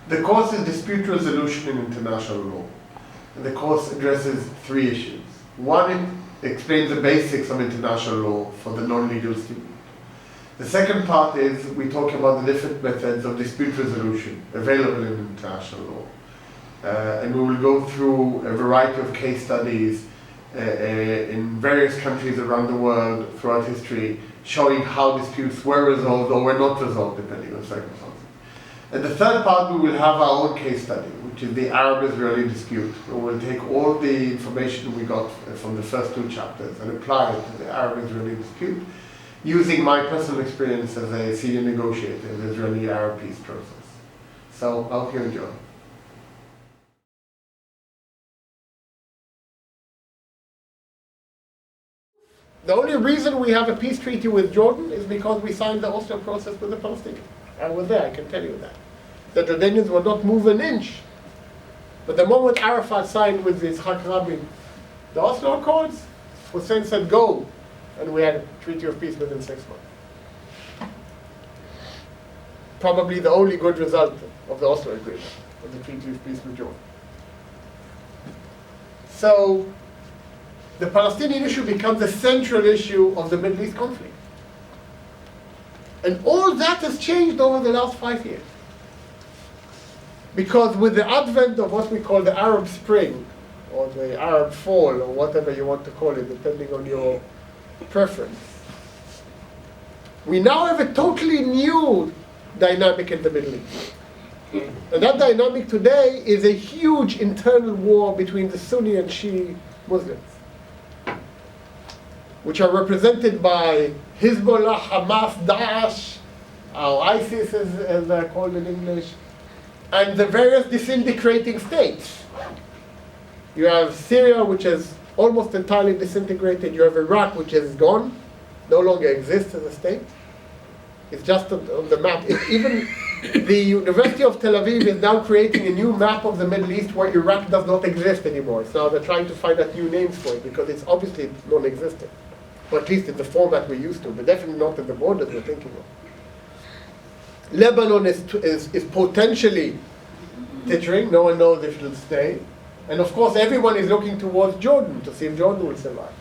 The course is dispute resolution in international law. And the course addresses three issues. One, it explains the basics of international law for the non-legal student. The second part is we talk about the different methods of dispute resolution available in international law. And we will go through a variety of case studies in various countries around the world throughout history, showing how disputes were resolved or were not resolved depending on circumstances. And the third part, we will have our own case study, which is the Arab-Israeli dispute. We will take all the information we got from the first two chapters and apply it to the Arab-Israeli dispute, using my personal experience as a senior negotiator in the Israeli-Arab peace process. So I hope you enjoy. The only reason we have a peace treaty with Jordan is because we signed the Oslo process with the Palestinians. I was there, I can tell you that. The Jordanians would not move an inch. But the moment Arafat signed with Yitzhak Rabin the Oslo Accords, Hussein said go, and we had a treaty of peace within 6 months. Probably the only good result of the Oslo Agreement, of the treaty of peace with Jordan. So, the Palestinian issue becomes the central issue of the Middle East conflict. And all that has changed over the last 5 years. Because with the advent of what we call the Arab Spring, or the Arab Fall, or whatever you want to call it, depending on your preference, we now have a totally new dynamic in the Middle East. And that dynamic today is a huge internal war between the Sunni and Shia Muslims, which are represented by Hezbollah, Hamas, Daesh, or ISIS as they're called in English, and the various disintegrating states. You have Syria, which is almost entirely disintegrated. You have Iraq, which is gone, no longer exists as a state. It's just on the map. Even the University of Tel Aviv is now creating a new map of the Middle East where Iraq does not exist anymore. So now they're trying to find out new names for it because it's obviously non-existent. Or at least in the format we're used to, but definitely not in the borders we're thinking of. Lebanon is potentially tittering. No one knows if it'll stay. And of course, everyone is looking towards Jordan to see if Jordan will survive.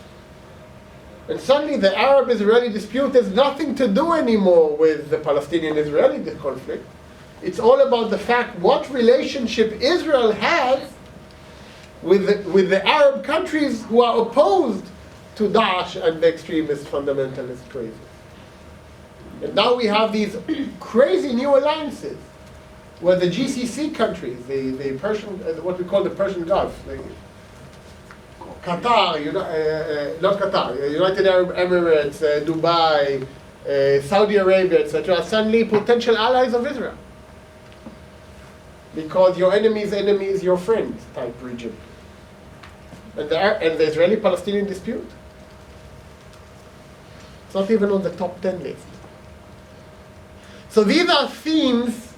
And suddenly the Arab-Israeli dispute has nothing to do anymore with the Palestinian-Israeli conflict. It's all about the fact what relationship Israel has with the Arab countries who are opposed to Daesh and the extremist fundamentalist crazy. And now we have these crazy new alliances where the GCC countries, the Persian, what we call the Persian Gulf, Qatar, not Qatar, United Arab Emirates, Dubai, Saudi Arabia, etc., are suddenly potential allies of Israel. Because your enemy's enemy is your friend type region. And the Israeli-Palestinian dispute. It's not even on the top 10 list. So these are themes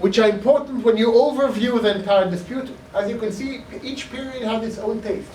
which are important when you overview the entire dispute. As you can see, each period has its own taste.